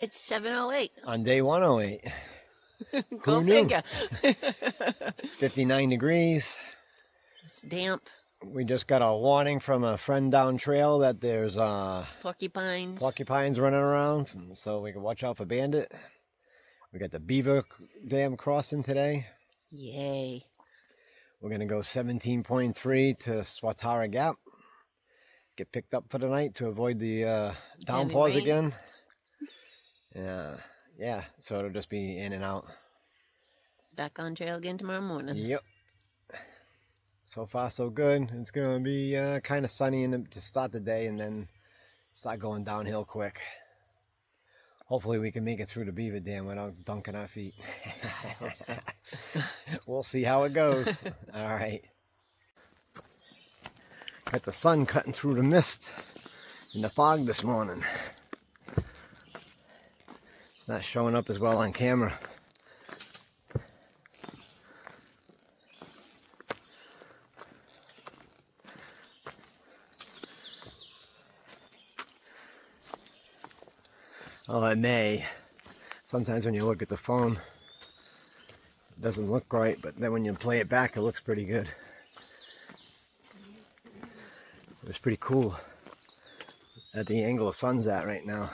It's 7:08. On day 108. Go Who knew? figure. 59 degrees. It's damp. We just got a warning from a friend down trail that there's Porcupines. porcupines running around, so we can watch out for Bandit. We got the Biva Dam crossing today. Yay. We're going to go 17.3 to Swatara Gap. Get picked up for the night to avoid the downpours again. Yeah, so it'll just be in and out. Back on trail again tomorrow morning. Yep. So far, so good. It's going to be kind of sunny to start the day and then start going downhill quick. Hopefully we can make it through the Biva Dam without dunking our feet. I hope so. We'll see how it goes. All right. Got the sun cutting through the mist and the fog this morning. It's not showing up as well on camera. Oh, it may. Sometimes when you look at the phone, it doesn't look right, but then when you play it back, it looks pretty good. It was pretty cool at the angle the sun's at right now.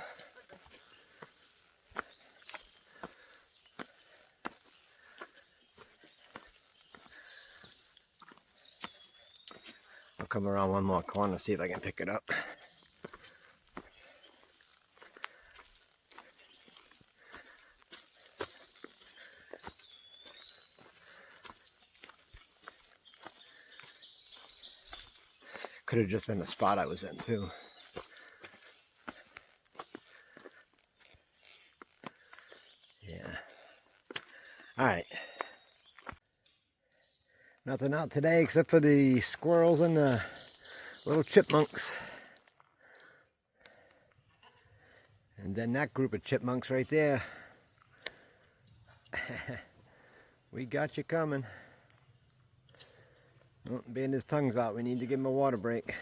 I'll come around one more corner, see if I can pick it up. Could have just been the spot I was in too. Yeah. All right. Nothing out today except for the squirrels and the little chipmunks. And then that group of chipmunks right there. We got you coming. Oh, Bandit's tongue's out. We need to give him a water break.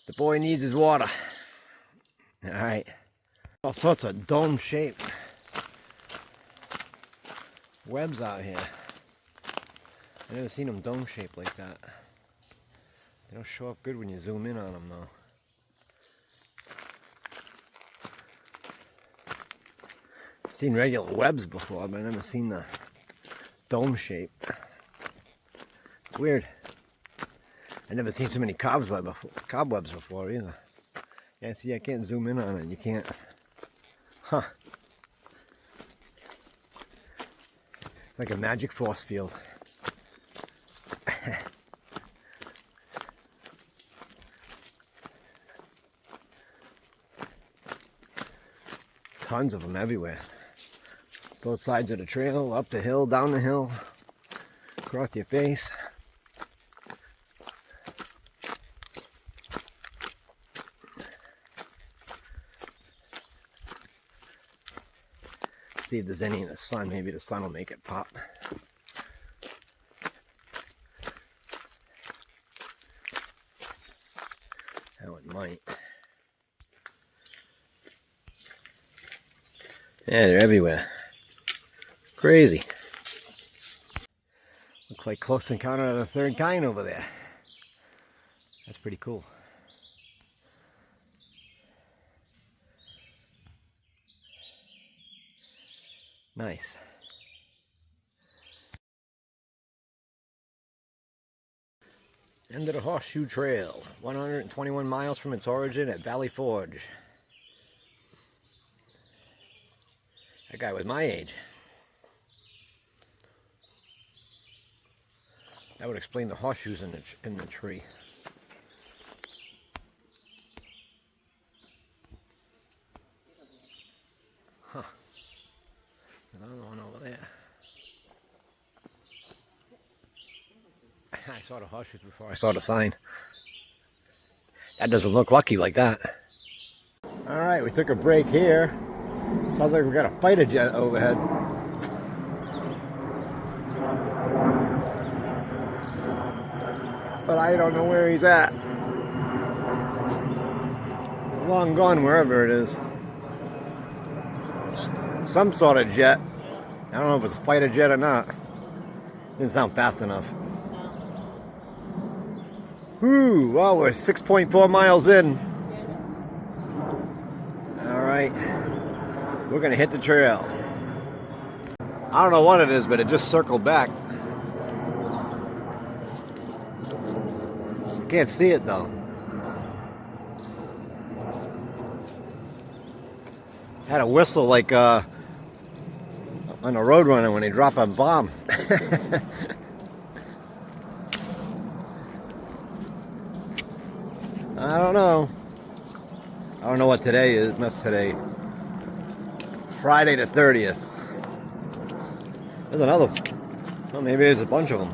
The boy needs his water. Alright. All sorts of dome-shaped webs out here. I've never seen them dome-shaped like that. They don't show up good when you zoom in on them, though. I've seen regular webs before, but I've never seen the dome-shape. Weird. I've never seen so many cobwebs before either. Yeah, see, I can't zoom in on it. You can't. Huh. It's like a magic force field. Tons of them everywhere. Both sides of the trail, up the hill, down the hill, across your face. See if there's any in the sun. Maybe the sun will make it pop. That one might. Yeah, they're everywhere. Crazy. Looks like close encounter of the third kind over there. That's pretty cool. Nice. End of the Horseshoe Trail, 121 miles from its origin at Valley Forge. That guy was my age. That would explain the horseshoes in the tree. Huh. Another one over there. I saw the horseshoes before I saw the sign. That doesn't look lucky like that. Alright, we took a break here. Sounds like we got a fighter jet overhead. But I don't know where he's at. Long gone wherever it is. some sort of jet. I don't know if it's a fighter jet or not. Didn't sound fast enough. Whew, well, we're 6.4 miles in. All right, we're gonna hit the trail. I don't know what it is, but it just circled back. Can't see it though. Had a whistle like on a roadrunner when they drop a bomb. I don't know. I don't know what today is. What's today? Friday the 30th. There's another. Well, maybe there's a bunch of them.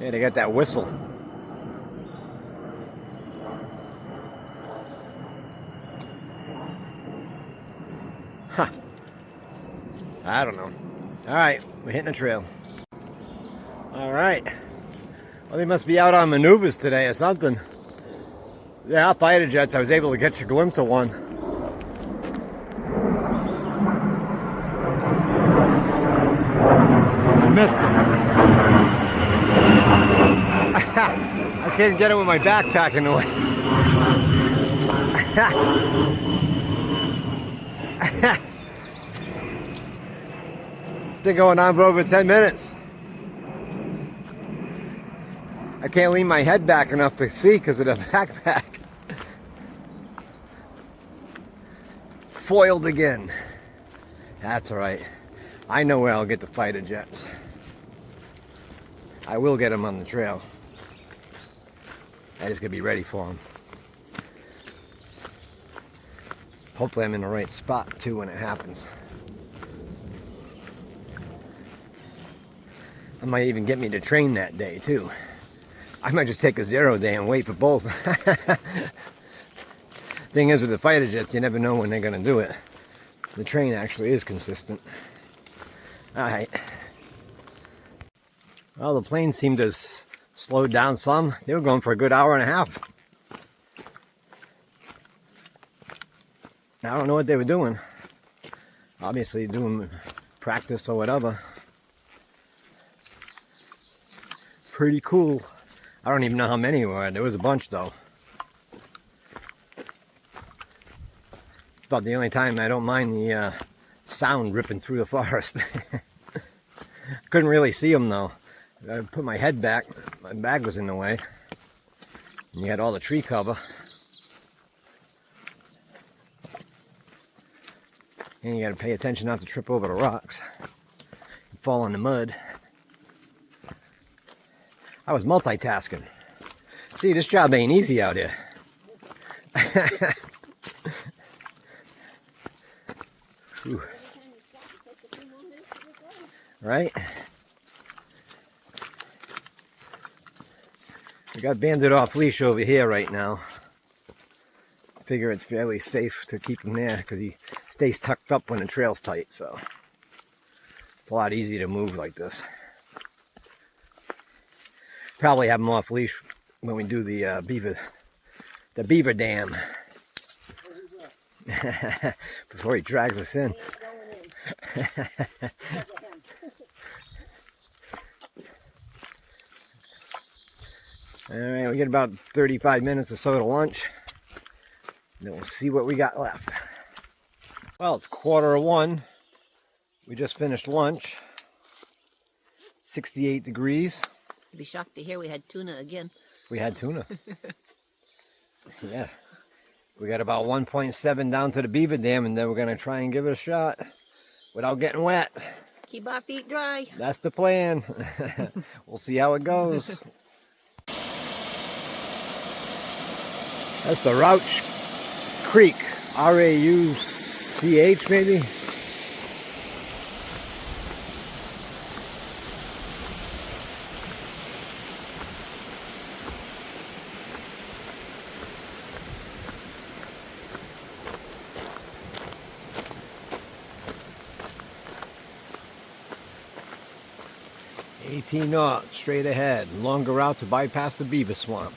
Yeah, they got that whistle. Huh. I don't know. All right, we're hitting the trail. All right. Well, they must be out on maneuvers today or something. Yeah, fighter jets. I was able to catch a glimpse of one. I missed it. I can't get it with my backpack in the way. It's been going on for over 10 minutes. I can't lean my head back enough to see because of the backpack. Foiled again. That's all right. I know where I'll get the fighter jets. I will get them on the trail. I just gotta be ready for them. Hopefully I'm in the right spot too when it happens. I might even get me to train that day too. I might just take a 0 day and wait for both. Thing is, with the fighter jets, you never know when they're gonna do it. The train actually is consistent. All right. Well, the planes seemed to have slowed down some. They were going for a good hour and a half. I don't know what they were doing. Obviously doing practice or whatever. Pretty cool. I don't even know how many were. There was a bunch though. It's about the only time I don't mind the sound ripping through the forest. Couldn't really see them though. I put my head back. My bag was in the way. And you had all the tree cover. And you got to pay attention not to trip over the rocks. And fall in the mud. I was multitasking. See, this job ain't easy out here. Right? We got Bandit off leash over here right now. I figure it's fairly safe to keep him there because he stays tucked up when the trail's tight, so it's a lot easier to move like this. Probably have him off leash when we do the Biva Dam. Before he drags us in. Alright, we get about 35 minutes or so to lunch. Then we'll see what we got left. Well, it's 1:15. We just finished lunch. 68 degrees. I'd be shocked to hear we had tuna again. We had tuna. Yeah. We got about 1.7 down to the Biva Dam, and then we're going to try and give it a shot without getting wet. Keep our feet dry. That's the plan. We'll see how it goes. That's the Rouch Creek. R-A-U-C-H maybe? North, straight ahead. Longer route to bypass the beaver swamp.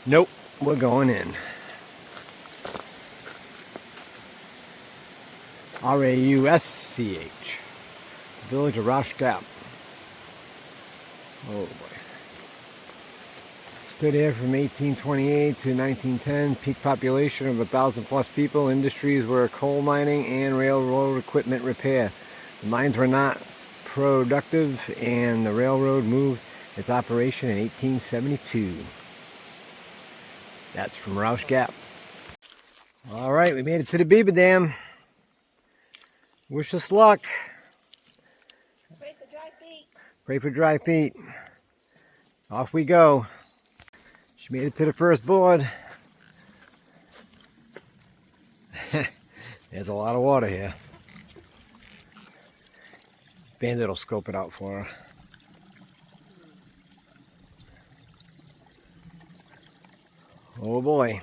Nope, we're going in. Rausch. Village of Rouch Gap. Oh boy. Stood here from 1828 to 1910. Peak population of 1,000 plus people. Industries were coal mining and railroad equipment repair. The mines were not productive and the railroad moved its operation in 1872. That's from Rouch Gap. Alright, we made it to the Biva Dam. Wish us luck. Pray for dry feet. Pray for dry feet. Off we go. She made it to the first board. There's a lot of water here. Bandit will scope it out for her. Oh boy.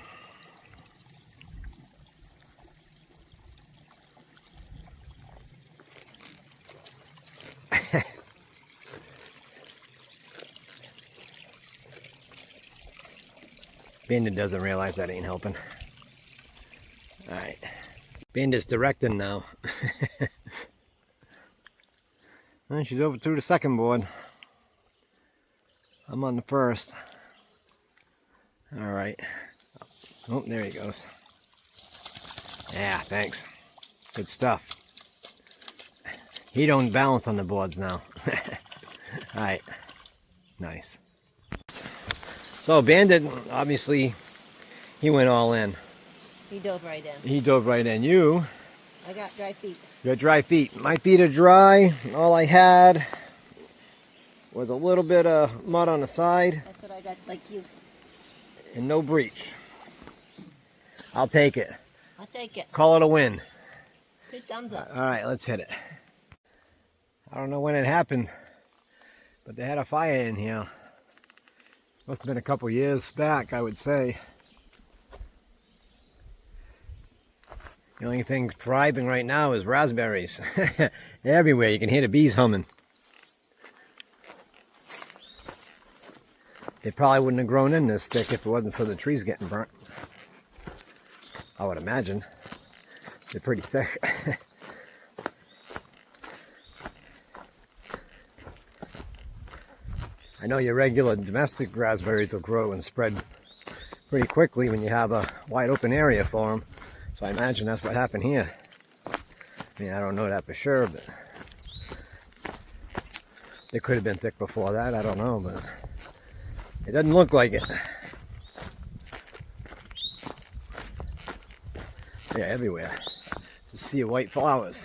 Bandit doesn't realize that ain't helping. Alright. Bandit's directing now. And she's over through the second board. I'm on the first. Alright. Oh, there he goes. Yeah, thanks. Good stuff. He don't balance on the boards now. Alright. Nice. So Bandit, obviously, he went all in. He dove right in. He dove right in. You? I got dry feet. You got dry feet. My feet are dry. All I had was a little bit of mud on the side. That's what I got, like you. And no breach. I'll take it. I'll take it. Call it a win. 2 thumbs up. Alright, let's hit it. I don't know when it happened, but they had a fire in here. Must have been a couple years back, I would say. The only thing thriving right now is raspberries. Everywhere, you can hear the bees humming. They probably wouldn't have grown in this thick if it wasn't for the trees getting burnt. I would imagine. They're pretty thick. I know your regular domestic raspberries will grow and spread pretty quickly when you have a wide open area for them. So I imagine that's what happened here. I mean, I don't know that for sure, but they could have been thick before that. I don't know, but it doesn't look like it. Yeah, everywhere. It's a sea of white flowers.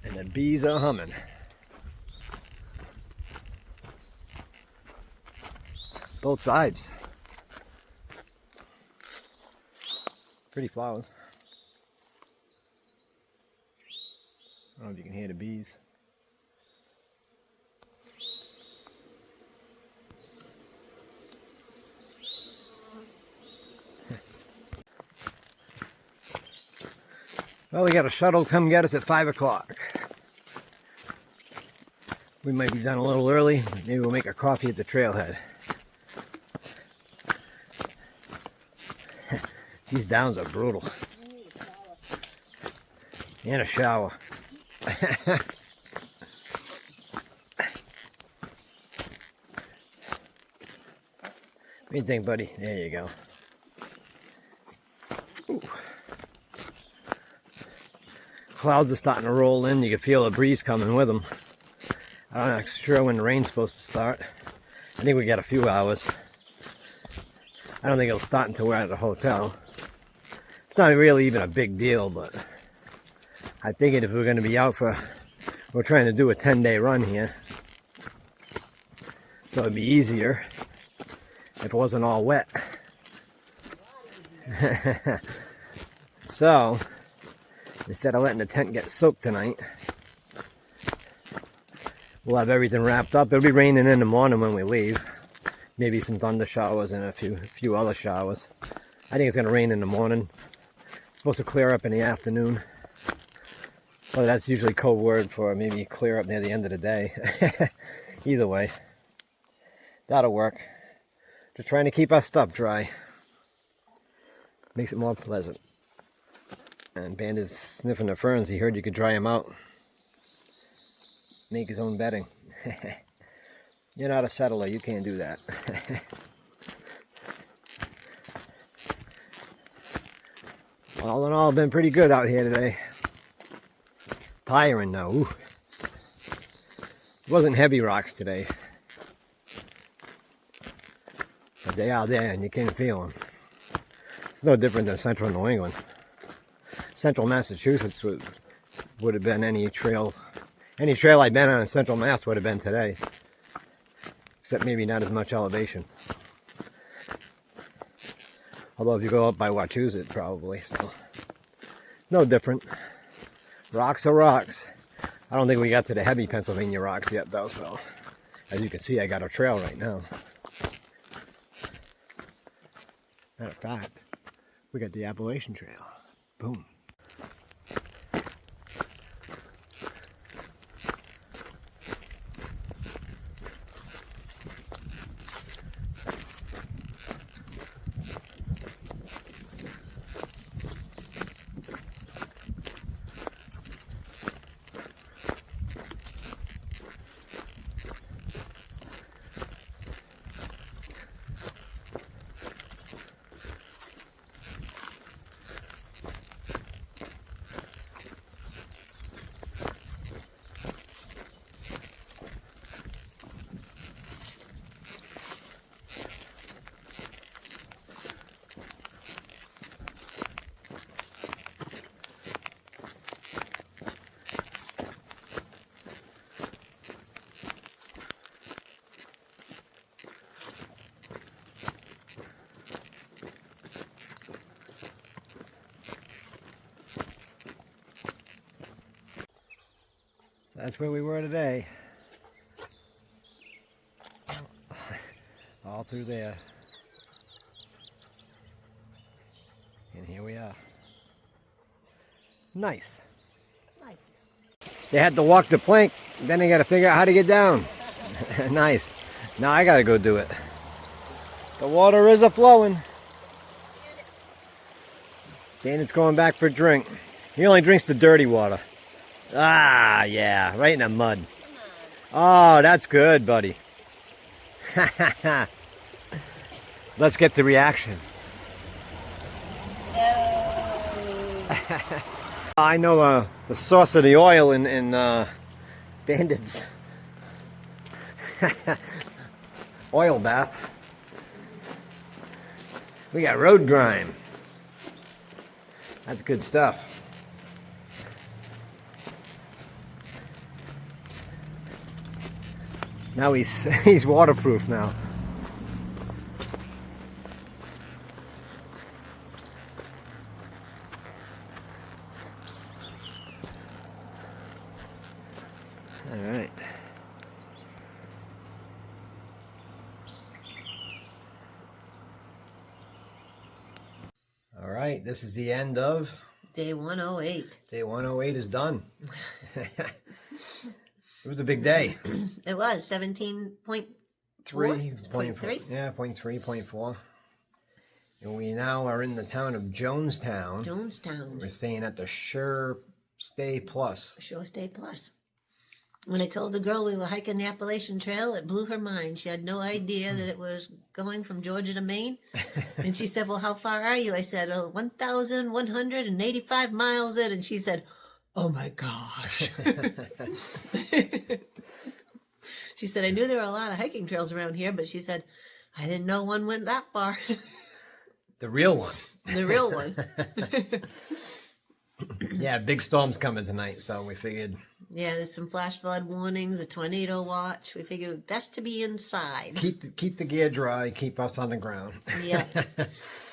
And the bees are humming. Both sides. Pretty flowers. I don't know if you can hear the bees. Well, we got a shuttle come get us at 5 o'clock. We might be done a little early. Maybe we'll make a coffee at the trailhead. These downs are brutal. And a shower. What do you think, buddy? There you go. Ooh. Clouds are starting to roll in. You can feel a breeze coming with them. I'm not sure when the rain's supposed to start. I think we got a few hours. I don't think it'll start until we're at the hotel. It's not really even a big deal, but I figured if we're going to be out we're trying to do a 10-day run here. So it'd be easier if it wasn't all wet. So, instead of letting the tent get soaked tonight, we'll have everything wrapped up. It'll be raining in the morning when we leave. Maybe some thunder showers and a few other showers. I think it's going to rain in the morning. It's supposed to clear up in the afternoon. So that's usually code word for maybe clear up near the end of the day. Either way, that'll work. Just trying to keep our stuff dry. Makes it more pleasant. And Bandit's sniffing the ferns. He heard you could dry him out. Make his own bedding. You're not a settler. You can't do that. All in all, been pretty good out here today. Tiring though. Ooh. It wasn't heavy rocks today. But they are there and you can feel them. It's no different than central New England. Central Massachusetts would have been any trail I'd been on in central Mass would have been today. Except maybe not as much elevation. Although if you go up by Wachusett, probably. So no different. Rocks are rocks. I don't think we got to the heavy Pennsylvania rocks yet, though. So as you can see, I got a trail right now. Matter of fact, we got the Appalachian Trail. Boom. That's where we were today. All through there. And here we are. Nice. Nice. They had to walk the plank, then they got to figure out how to get down. Nice. Now I got to go do it. The water is a-flowing. Bandit's going back for a drink. He only drinks the dirty water. Ah, yeah, right in the mud. Oh, that's good, buddy. Let's get the reaction. I know the source of the oil in Bandit's oil bath. We got road grime. That's good stuff. Now he's waterproof now. All right. All right, this is the end of Day 108. Day 108 is done. It was a big day. It was 17.3. 0.3. Yeah, 0.3, 0.4. And we now are in the town of Jonestown. Jonestown. We're staying at the Sure Stay Plus. Sure Stay Plus. When I told the girl we were hiking the Appalachian Trail, it blew her mind. She had no idea that it was going from Georgia to Maine. And she said, well, how far are you? I said, 1,185 miles in. And she said, oh my gosh. She said, I knew there were a lot of hiking trails around here, but she said, I didn't know one went that far. The real one. The real one. Yeah, big storm's coming tonight, so we figured. Yeah, there's some flash flood warnings, a tornado watch. We figured best to be inside. Keep the gear dry, keep us on the ground. Yeah.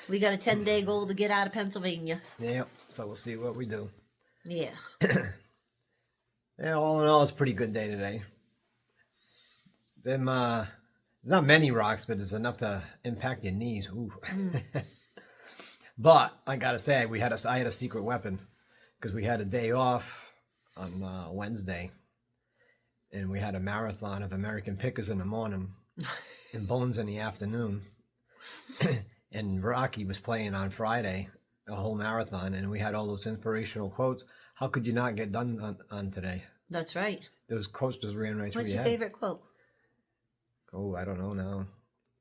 We got a 10-day goal to get out of Pennsylvania. Yep, so we'll see what we do. Yeah. Yeah, all in all, it's a pretty good day today. There's not many rocks, but there's enough to impact your knees. Ooh. But I gotta say, I had a secret weapon because we had a day off on Wednesday, and we had a marathon of American Pickers in the morning and Bones in the afternoon. And Rocky was playing on Friday, a whole marathon, and we had all those inspirational quotes. How could you not get done on today? That's right. Those quotes just ran right through What's your your head. favorite quote? Oh, I don't know now.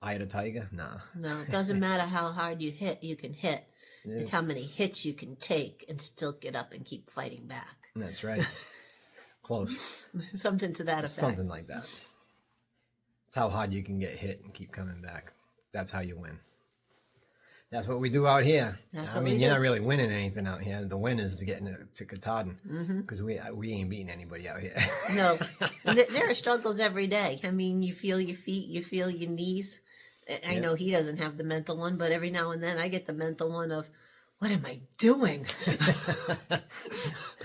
Eye of the tiger? Nah. No, it doesn't matter how hard you can hit. Yeah, It's how many hits you can take and still get up and keep fighting back. that's right. Close. Something to that effect. Something like that. It's how hard you can get hit and keep coming back. That's how you win. That's what we do out here. That's I what mean, we you're do. not really winning anything out here. The win is getting it to Katahdin, because we ain't beating anybody out here. No, and there are struggles every day. I mean, you feel your feet, you feel your knees. I know he doesn't have the mental one, but every now and then I get the mental one of, what am I doing?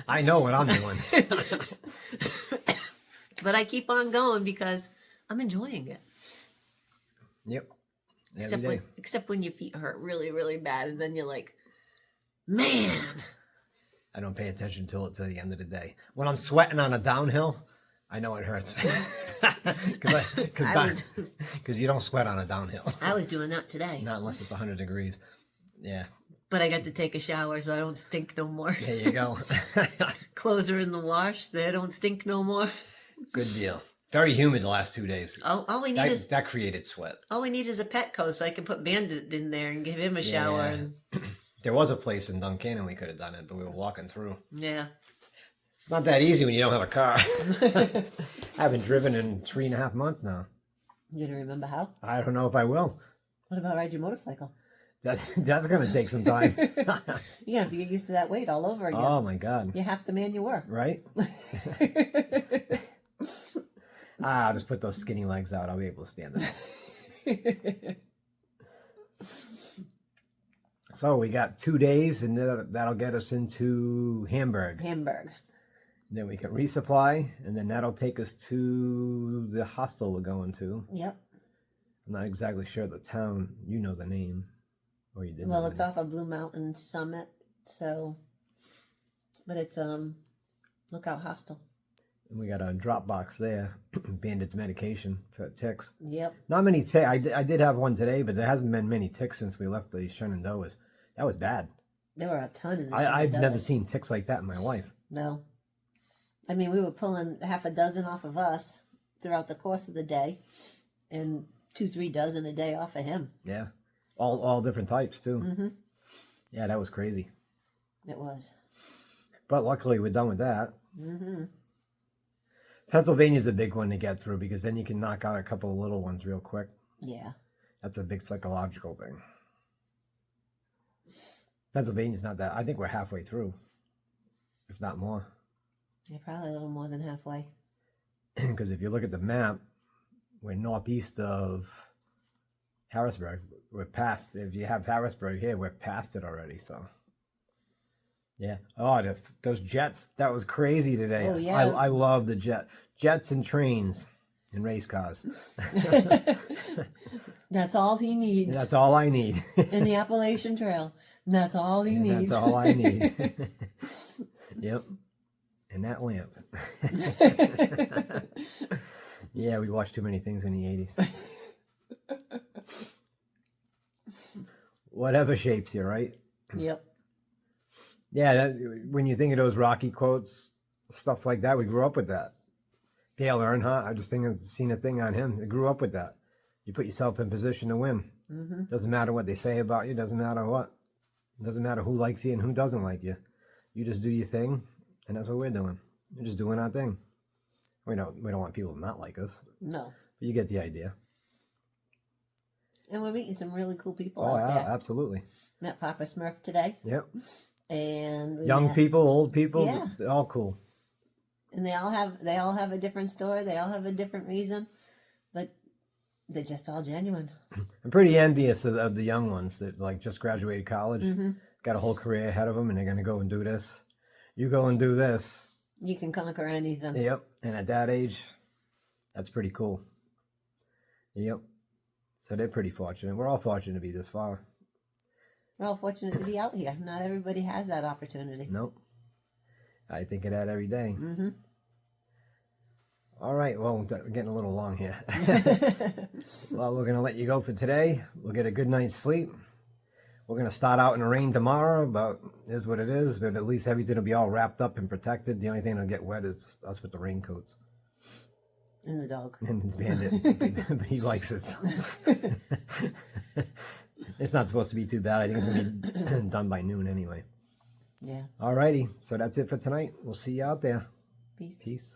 I know what I'm doing. But I keep on going because I'm enjoying it. Yep. Every day. Except when your feet hurt really, really bad, and then you're like, man. I don't pay attention to the end of the day. When I'm sweating on a downhill, I know it hurts. Because you don't sweat on a downhill. I was doing that today. Not unless it's 100 degrees. Yeah. But I got to take a shower, so I don't stink no more. There you go. Clothes are in the wash, they don't stink no more. Good deal. Very humid the last 2 days. All we need is That created sweat. all we need is a pet coat, so I can put Bandit in there and give him a shower. Yeah. And There was a place in Duncannon we could have done it, but we were walking through. yeah, It's not that easy when you don't have a car. I haven't driven in 3.5 months now. you gonna remember how? I don't know if I will. What about ride your motorcycle? That's going to take some time. You're gonna have to get used to that weight all over again. Oh my God. You're half the man you were. Right? I'll just put those skinny legs out. I'll be able to stand it. So we got 2 days, and that'll get us into Hamburg. Hamburg. Then we can resupply, and then that'll take us to the hostel we're going to. Yep. I'm not exactly sure the town. You know the name. Or you didn't. Well, know it's the name. off of Blue Mountain Summit, so, but it's Lookout Hostel. And we got a drop box there. Bandit's medication for ticks. Yep. Not many ticks. I did have one today, but there hasn't been many ticks since we left the Shenandoahs. That was bad. There were a ton of. I've never seen ticks like that in my life. No. I mean, we were pulling half a dozen off of us throughout the course of the day, and 2-3 dozen a day off of him. Yeah, all different types too. Mm-hmm. Yeah, that was crazy. It was. But luckily, we're done with that. Mm-hmm. Pennsylvania's a big one to get through because then you can knock out a couple of little ones real quick. Yeah. That's a big psychological thing. Pennsylvania's not that. I think we're halfway through, if not more. Yeah, probably a little more than halfway. Because if you look at the map, we're northeast of Harrisburg. We're past. If you have Harrisburg here, we're past it already. So, yeah. Oh, those jets. That was crazy today. Oh, yeah. I love the jets and trains and race cars. That's all he needs. That's all I need. In the Appalachian Trail. That's all he needs. That's all I need. Yep. And that lamp. Yeah, we watched too many things in the 80s. Whatever shapes you, right? Yep. Yeah, when you think of those Rocky quotes, stuff like that, we grew up with that. Dale Earnhardt, I just seen a thing on him. I grew up with that. You put yourself in position to win. Mm-hmm. Doesn't matter what they say about you. Doesn't matter what. Doesn't matter who likes you and who doesn't like you. You just do your thing, and that's what we're doing. We're just doing our thing. We don't want people to not like us. No. But you get the idea. And we're meeting some really cool people Oh, out yeah, there. Absolutely. Met Papa Smurf today. Yep. And Young people, old people, Yeah. they're all cool. And they all have a different story. They all have a different reason, but they're just all genuine. I'm pretty envious of the young ones that like just graduated college, Mm-hmm. got a whole career ahead of them, and they're going to go and do this. You go and do this. You can conquer anything. Yep. And at that age, that's pretty cool. Yep. So they're pretty fortunate. We're all fortunate to be this far. We're all fortunate to be out here. Not everybody has that opportunity. Nope. I think of that every day. Mm-hmm. All right. Well, we're getting a little long here. Well, we're going to let you go for today. We'll get a good night's sleep. We're going to start out in the rain tomorrow, but it is what it is. But at least everything will be all wrapped up and protected. The only thing that'll get wet is us with the raincoats. And the dog. And Bandit. But he likes it. So. It's not supposed to be too bad. I think it's going to be done by noon anyway. Yeah. Alrighty. So that's it for tonight. We'll see you out there. Peace. Peace.